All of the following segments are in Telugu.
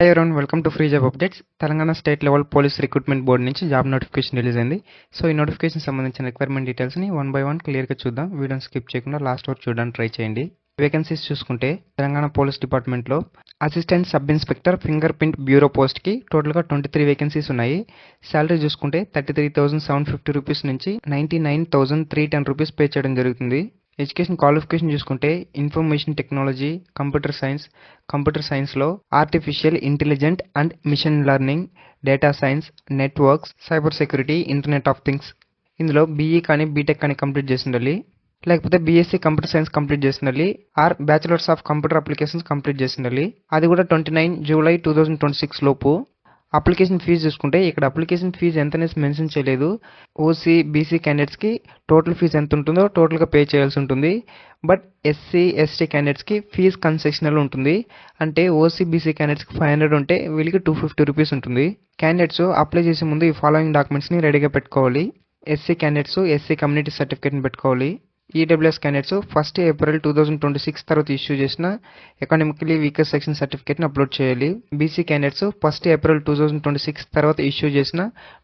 Hi everyone, welcome to Free Job Updates. Telangana State Level Police Recruitment Board నుంచి జాబ్ నోటిఫికేషన్ రిలీజ్ అయింది. సో ఈ నోటిఫికేషన్ సంబంధించిన రిక్వైర్మెంట్ డీటెయిల్స్ ని వన్ బై వన్ క్లియర్ గా చూద్దాం. వీడియోని స్కిప్ చేయకుండా లాస్ట్ వరకు చూడడానికి ట్రై చేయండి. వేకెన్సీస్ చూసుకుంటే తెలంగాణ పోలీస్ డిపార్ట్మెంట్ లో assistant sub inspector finger print bureau post కి టోటల్ గా 23 వేకెన్సీస్ ఉన్నాయి. సాలరీ చూసుకుంటే 33,750 రూపీస్ నుంచి 99,310 రూపీస్ పే చేయడం జరుగుతుంది. ఎడ్యుకేషన్ క్వాలిఫికేషన్ చూసుకుంటే ఇన్ఫర్మేషన్ టెక్నాలజీ, కంప్యూటర్ సైన్స్లో artificial intelligent and machine learning, data science, networks, cyber security, internet of things. ఇందులో బీఈ కానీ బీటెక్ కానీ కంప్లీట్ చేసి ఉండాలి, లేకపోతే బీఎస్సీ కంప్యూటర్ సైన్స్ కంప్లీట్ చేసి ఉండాలి, or bachelors of computer applications complete చేసి ఉండాలి. అది కూడా 29 జూలై 2026 లోపు. అప్లికేషన్ ఫీజు చూసుకుంటే ఇక్కడ అప్లికేషన్ ఫీజు ఎంత అనేసి మెన్షన్ చేయలేదు. ఓసీ బీసీ క్యాండిడేట్స్కి టోటల్ ఫీజు ఎంత ఉంటుందో టోటల్గా పే చేయాల్సి ఉంటుంది. బట్ ఎస్సీ ఎస్టీ క్యాండిడేట్స్కి ఫీజు కన్సెషనల్ ఉంటుంది. అంటే ఓసీ బీసీ క్యాండిడేట్స్కి 500 ఉంటే వీళ్ళకి 250 రూపీస్ ఉంటుంది. క్యాండిడేట్స్ అప్లై చేసే ముందు ఈ ఫాలోయింగ్ డాక్యుమెంట్స్ని రెడీగా పెట్టుకోవాలి. ఎస్సీ క్యాండిడేట్స్ ఎస్సీ కమ్యూనిటీ సర్టిఫికేట్ని పెట్టుకోవాలి. ఈడబ్ల్యూఎస్ క్యాండిడేట్స్ 1 ఏప్రిల్ 2026 తర్వాత ఇష్యూ చేసిన ఎకనామికలీ వీకర్ సెక్షన్ సర్టిఫికేట్ని అప్లోడ్ చేయాలి. బీసీ క్యాండిడేట్స్ 1 ఏప్రిల్ 2026 తర్వాత ఇష్యూ చేసిన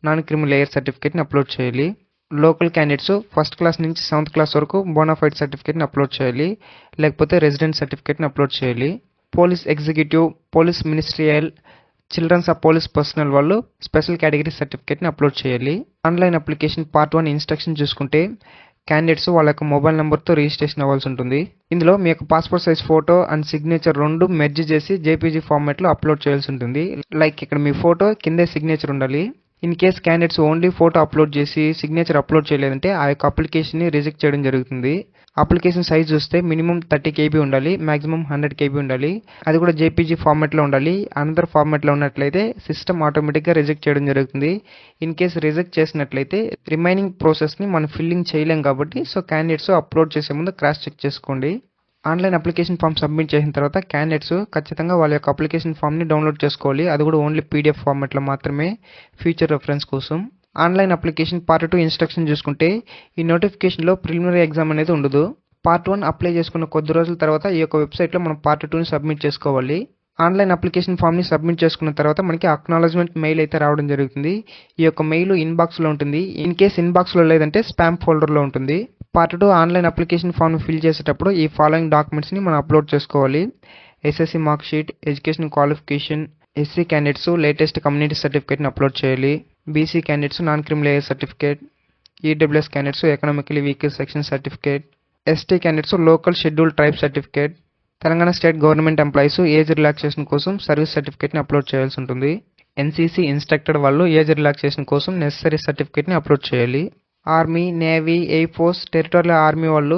నాన్ క్రిమినల్ లేయర్ సర్టిఫికేట్ని అప్లోడ్ చేయాలి. లోకల్ క్యాండిడేట్స్ 1st క్లాస్ నుంచి 7th క్లాస్ వరకు బోనాఫైడ్ సర్టిఫికేట్ని అప్లోడ్ చేయాలి, లేకపోతే రెసిడెంట్ సర్టిఫికేట్ని అప్లోడ్ చేయాలి. Police executive, police ministerial, children's of police personnel వాళ్ళు స్పెషల్ కేటగిరీ సర్టిఫికేట్ని అప్లోడ్ చేయాలి. ఆన్లైన్ అప్లికేషన్ పార్ట్ 1 ఇన్స్ట్రక్షన్ చూసుకుంటే క్యాండిడేట్స్ వాళ్ళ యొక్క మొబైల్ నెంబర్తో రిజిస్ట్రేషన్ అవ్వాల్సి ఉంటుంది. ఇందులో మీ యొక్క passport size photo and signature రెండు మెర్జ్ చేసి జేపీజీ ఫార్మాట్లో అప్లోడ్ చేయాల్సి ఉంటుంది. లైక్ ఇక్కడ మీ ఫోటో కిందే సిగ్నేచర్ ఉండాలి. In case candidates only photo upload చేసి సిగ్నేచర్ అప్లోడ్ చేయలేదంటే ఆ యొక్క అప్లికేషన్ని రిజెక్ట్ చేయడం జరుగుతుంది. అప్లికేషన్ సైజ్ చూస్తే మినిమం 30 KB ఉండాలి, మాక్సిమం 100 KB ఉండాలి. అది కూడా జేపీజీ ఫార్మాట్లో ఉండాలి. అనదర్ ఫార్మాట్లో ఉన్నట్లయితే సిస్టమ్ ఆటోమేటిక్గా రిజెక్ట్ చేయడం జరుగుతుంది. ఇన్ కేస్ రిజెక్ట్ చేసినట్లయితే రిమైనింగ్ ప్రాసెస్ని మనం ఫిల్లింగ్ చేయలేం కాబట్టి సో క్యాండిడేట్స్ అప్లోడ్ చేసే ముందు క్రాస్ చెక్ చేసుకోండి. ఆన్లైన్ అప్లికేషన్ ఫామ్ సబ్మిట్ చేసిన తర్వాత క్యాండిడేట్స్ ఖచ్చితంగా వాళ్ళ యొక్క అప్లికేషన్ ఫామ్ని డౌన్లోడ్ చేసుకోవాలి. అది కూడా ఓన్లీ పీడిఎఫ్ ఫార్మాట్లో మాత్రమే, ఫ్యూచర్ రెఫరెన్స్ కోసం. ఆన్లైన్ అప్లికేషన్ పార్ట్ 2 ఇన్స్ట్రక్షన్ చూసుకుంటే ఈ నోటిఫికేషన్లో ప్రిలిమినరీ ఎగ్జామ్ అనేది ఉండదు. పార్ట్ 1 అప్లై చేసుకున్న కొద్ది రోజుల తర్వాత ఈ యొక్క వెబ్సైట్లో మనం పార్ట్ 2ని సబ్మిట్ చేసుకోవాలి. ఆన్లైన్ అప్లికేషన్ ఫామ్ని సబ్మిట్ చేసుకున్న తర్వాత మనకి అక్నాలజ్మెంట్ మెయిల్ అయితే రావడం జరుగుతుంది. ఈ యొక్క మెయిల్ ఇన్బాక్స్లో ఉంటుంది. ఇన్ కేస్ ఇన్బాక్స్లో లేదంటే స్పామ్ ఫోల్డర్లో ఉంటుంది. పార్ట్ 2 ఆన్లైన్ అప్లికేషన్ ఫామ్ని ఫిల్ చేసేటప్పుడు ఈ ఫాలోయింగ్ డాక్యుమెంట్స్ని మనం అప్లోడ్ చేసుకోవాలి. SSC mark sheet, education qualification, SC candidates latest community సర్టిఫికేట్ని అప్లోడ్ చేయాలి. BC candidates non criminal layer certificate, EWS candidates economically weaker section certificate, ST candidates local schedule tribe certificate, Telangana state government employees age relaxation కోసం సర్వీస్ సర్టిఫికేట్ని అప్లోడ్ చేయాల్సి ఉంటుంది. ఎన్సీసీ ఇన్స్ట్రక్టర్ వాళ్ళు ఏజ్ రిలాక్సేషన్ కోసం నెసరీ సర్టిఫికేట్ని అప్లోడ్ చేయాలి. Army, navy, air force, territorial army వాళ్ళు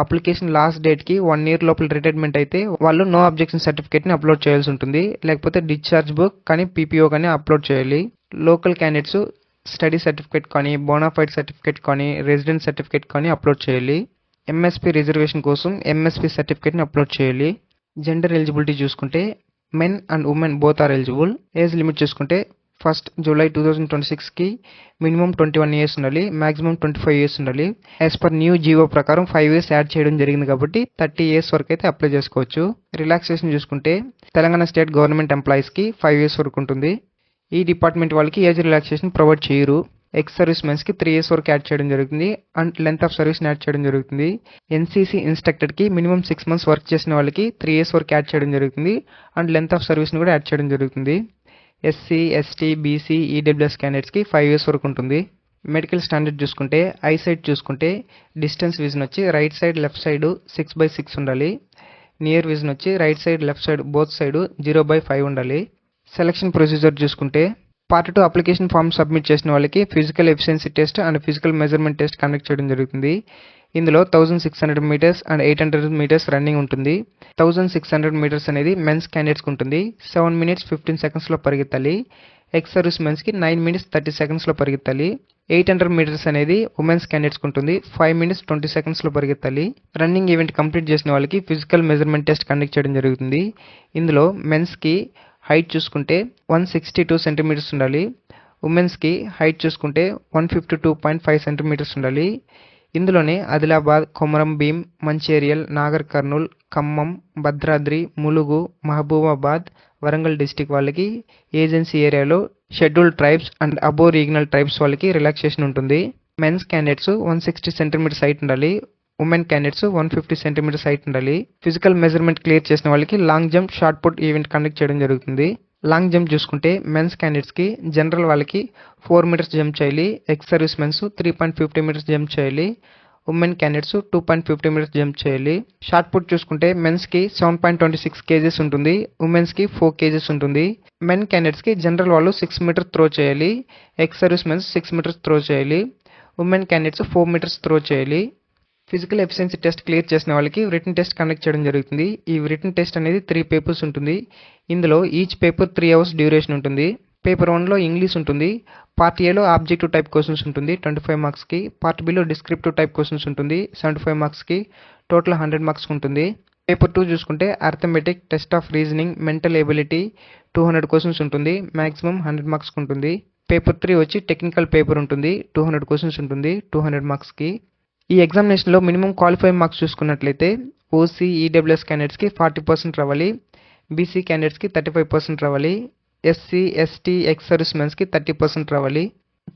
అప్లికేషన్ లాస్ట్ డేట్కి 1 year లోపల రిటైర్మెంట్ అయితే వాళ్ళు నో అబ్జెక్షన్ సర్టిఫికేట్ని అప్లోడ్ చేయాల్సి ఉంటుంది, లేకపోతే డిశ్చార్జ్ బుక్ కానీ పీపీఓ కానీ అప్లోడ్ చేయాలి. లోకల్ క్యాండిడేట్స్ స్టడీ సర్టిఫికేట్ కానీ, బోనాఫైడ్ సర్టిఫికేట్ కానీ, రెసిడెంట్ సర్టిఫికేట్ కానీ అప్లోడ్ చేయాలి. ఎంఎస్పీ రిజర్వేషన్ కోసం ఎంఎస్పీ సర్టిఫికేట్ని అప్లోడ్ చేయాలి. జెండర్ ఎలిజిబిలిటీ చూసుకుంటే men and women both are eligible. Age limit చూసుకుంటే 1 జూలై 2026కి మినిమం 21 years ఉండాలి, మాక్సిమం 25 years ఉండాలి. యాజ్ పర్ న్యూ జీవో ప్రకారం 5 years యాడ్ చేయడం జరిగింది కాబట్టి 30 years వరకు అయితే అప్లై చేసుకోవచ్చు. రిలాక్సేషన్ చూసుకుంటే తెలంగాణ స్టేట్ గవర్నమెంట్ ఎంప్లాయీస్కి 5 years వరకు ఉంటుంది. ఈ డిపార్ట్మెంట్ వాళ్ళకి ఏజ్ రిలాక్సేషన్ ప్రొవైడ్ చేయరు. ఎక్స్ సర్వీస్ మెన్స్కి 3 years వరకు యాడ్ చేయడం జరుగుతుంది అండ్ లెంత్ ఆఫ్ సర్వీస్ని యాడ్ చేయడం జరుగుతుంది. ఎన్సీసీ ఇన్స్ట్రక్టర్కి మినిమం 6 months వర్క్ చేసిన వాళ్ళకి 3 years వరకు యాడ్ చేయడం జరుగుతుంది అండ్ లెంత్ ఆఫ్ సర్వీస్ని కూడా యాడ్ చేయడం జరుగుతుంది. ఎస్సీ, ఎస్టీ, బీసీ, ఈడబ్ల్యూఎస్ క్యాండిడేట్స్కి 5 years వరకు ఉంటుంది. మెడికల్ స్టాండర్డ్ చూసుకుంటే ఐసైట్ చూసుకుంటే డిస్టెన్స్ విజన్ వచ్చి రైట్ సైడ్ లెఫ్ట్ సైడ్ 6/6 ఉండాలి. నియర్ విజన్ వచ్చి right side left side both side 0/5 ఉండాలి. సెలక్షన్ ప్రొసీజర్ చూసుకుంటే పార్ట్ 2 అప్లికేషన్ ఫామ్ సబ్మిట్ చేసిన వాళ్ళకి physical efficiency test and physical measurement test conduct చేయడం జరుగుతుంది. ఇందులో 1600 meters అండ్ 800 meters రన్నింగ్ ఉంటుంది. 1600 meters అనేది మెన్స్ క్యాండిడేట్స్కి ఉంటుంది. 7 minutes 15 secondsలో పరిగెత్తాలి. ఎక్స్ సర్వీస్ మెన్స్కి 9 minutes 30 secondsలో పరిగెత్తాలి. 800 meters అనేది ఉమెన్స్ క్యాండిడేట్స్కి ఉంటుంది. 5 minutes 20 secondsలో పరిగెత్తాలి. రన్నింగ్ ఈవెంట్ కంప్లీట్ చేసిన వాళ్ళకి ఫిజికల్ మెజర్మెంట్ టెస్ట్ కండక్ట్ చేయడం జరుగుతుంది. ఇందులో మెన్స్కి హైట్ చూసుకుంటే 162 centimeters ఉండాలి. ఉమెన్స్కి హైట్ చూసుకుంటే 152.5 centimeters ఉండాలి. ఇందులోనే ఆదిలాబాద్, కొమరం భీం, మంచిర్యాల్, నాగర్ కర్నూల్, ఖమ్మం, భద్రాద్రి, ములుగు, మహబూబాబాద్, వరంగల్ డిస్టిక్ వాళ్ళకి ఏజెన్సీ ఏరియాలో scheduled tribes and aboriginal tribes వాళ్ళకి రిలాక్సేషన్ ఉంటుంది. మెన్స్ క్యాండిడేట్స్ 160 సెంటీమీటర్స్ హైట్ ఉండాలి. ఉమెన్ క్యాండిడేట్స్ 150 సెంటీమీటర్స్ హైట్ ఉండాలి. ఫిజికల్ మెజర్మెంట్ క్లియర్ చేసిన వాళ్ళకి long jump, shot put event conduct చేయడం జరుగుతుంది. లాంగ్ జంప్ చూసుకుంటే మెన్స్ క్యాండిడేట్స్కి జనరల్ వాళ్ళకి 4 మీటర్స్ జంప్ చేయాలి. Ex service mens 3.50 meters jump చేయాలి. ఉమెన్ క్యాండిడేట్స్ 2.50 మీటర్స్ జంప్ చేయాలి. షార్ట్ పుట్ చూసుకుంటే మెన్స్కి 7.26 కేజెస్ ఉంటుంది. ఉమెన్స్కి 4 కేజెస్ ఉంటుంది. మెన్ క్యాండిడేట్స్కి జనరల్ వాళ్ళు 6 మీటర్ త్రో చేయాలి. Ex service mens 6 meters throw చేయాలి. ఉమెన్ క్యాండిడేట్స్ 4 మీటర్స్ త్రో చేయాలి. ఫిజికల్ ఎఫిషియన్సీ టెస్ట్ క్లియర్ చేసిన వాళ్ళకి రిటన్ టెస్ట్ కండక్ట్ చేయడం జరుగుతుంది. ఈ రిటన్ టెస్ట్ అనేది 3 పేపర్స్ ఉంటుంది. ఇందులో ఈచ్ పేపర్ 3 అవర్స్ డ్యూరేషన్ ఉంటుంది. పేపర్ 1లో ఇంగ్లీష్ ఉంటుంది. పార్ట్ ఏలో ఆబ్జెక్టివ్ టైప్ క్వశ్చన్స్ ఉంటుంది 25 మార్క్స్కి. పార్ట్ బిలో డిస్క్రిప్టివ్ టైప్ క్వశ్చన్స్ ఉంటుంది 75 మార్క్స్కి. టోటల్ 100 మార్క్స్ ఉంటుంది. పేపర్ 2 చూసుకుంటే arithmetic, test of reasoning, mental ability 200 questions ఉంటుంది. మ్యాక్సిమం 100 మార్క్స్ ఉంటుంది. పేపర్ 3 వచ్చి టెక్నికల్ పేపర్ ఉంటుంది 200 క్వశ్చన్స్ ఉంటుంది 200 మార్క్స్కి. ఈ ఎగ్జామినేషన్లో మినిమం క్వాలిఫైయింగ్ మార్క్స్ చూసుకున్నట్లయితే ఓసీ, ఈడబ్ల్యూఎస్ క్యాండిడేట్స్కి 40% రావాలి. బీసీ క్యాండిడేట్స్కి 35% రావాలి. ఎస్సీ, ఎస్టీ, ఎక్స్ సర్వీస్ మెన్స్కి 30% రావాలి.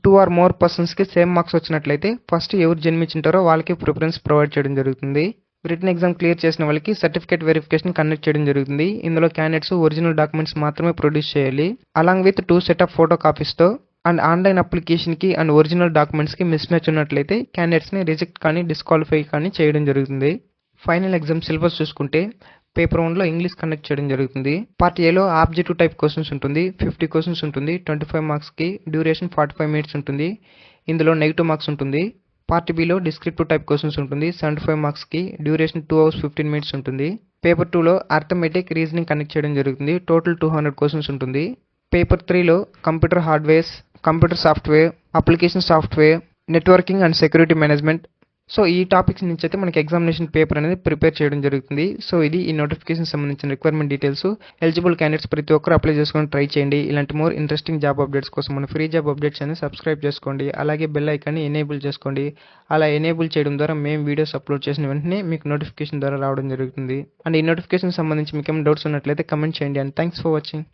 2 or more పర్సన్స్కి సేమ్ మార్క్స్ వచ్చినట్లయితే ఫస్ట్ ఎవరు జన్మించుంటారో వాళ్ళకి ప్రిఫరెన్స్ ప్రొవైడ్ చేయడం జరుగుతుంది. రిటన్ ఎగ్జామ్ క్లియర్ చేసిన వాళ్ళకి సర్టిఫికేట్ వెరిఫికేషన్ కండక్ట్ చేయడం జరుగుతుంది. ఇందులో క్యాండిడేట్స్ ఒరిజినల్ డాక్యుమెంట్స్ మాత్రమే ప్రొడ్యూస్ చేయాలి. Along with 2 set of photo కాపీస్తో అండ్ ఆన్లైన్ అప్లికేషన్కి అండ్ ఒరిజినల్ డాక్యుమెంట్స్కి మిస్ మ్యాచ్ ఉన్నట్లయితే క్యాండిడేట్స్ని రిజెక్ట్ కానీ డిస్క్వాలిఫై కానీ చేయడం జరుగుతుంది. ఫైనల్ ఎగ్జామ్ సిలబస్ చూసుకుంటే పేపర్ 1లో ఇంగ్లీష్ కండక్ట్ చేయడం జరుగుతుంది. పార్ట్ ఏలో ఆబ్జెక్టివ్ టైప్ క్వశ్చన్స్ ఉంటుంది 50 క్వశ్చన్స్ ఉంటుంది 25 మార్క్స్కి. డ్యూరేషన్ 45 మినిట్స్ ఉంటుంది. ఇందులో నెగిటివ్ మార్క్స్ ఉంటుంది. పార్ట్ బిలో డిస్క్రిప్టివ్ టైప్ క్వశ్చన్స్ ఉంటుంది 75 మార్క్స్కి. డ్యూరేషన్ 2 hours 15 minutes ఉంటుంది. పేపర్ 2లో అర్థమెటిక్, రీజనింగ్ కండక్ట్ చేయడం జరుగుతుంది. టోటల్ 200 క్వశ్చన్స్ ఉంటుంది. పేపర్ 3లో computer hardwares, computer software, application software, networking and security management. So ఈ టాపిక్స్ నుంచి అయితే మనకి ఎగ్జామినేషన్ పేపర్ అనేది ప్రిపేర్ చేయడం జరుగుతుంది. సో ఇది ఈ నోటిఫికేషన్ సంబంధించిన రిక్వైర్మెంట్ డీటెయిల్స్. ఎలిజిబుల్ క్యాండిడేట్స్ ప్రతి ఒక్కరు అప్లై చేసుకొని ట్రై చేయండి. ఇలాంటి మోర్ ఇంట్రెస్టింగ్ జాబ్ అప్డేట్స్ కోసం మన ఫ్రీ జాబ్ అప్డేట్స్ అనేది సబ్స్క్రైబ్ చేసుకోండి. అలాగే బెల్ ఐకాన్ని ఎనేబుల్ చేసుకోండి. అలా ఎనేబుల్ చేయడం ద్వారా మేము వీడియోస్ అప్లోడ్ చేసిన వెంటనే మీకు నోటిఫికేషన్ ద్వారా రావడం జరుగుతుంది. అండ్ ఈ నోటిఫికేషన్ సంబంధించి మీకు ఏమైనా డౌట్స్ ఉన్నట్లయితే కమెంట్ చేయండి. And thanks for watching.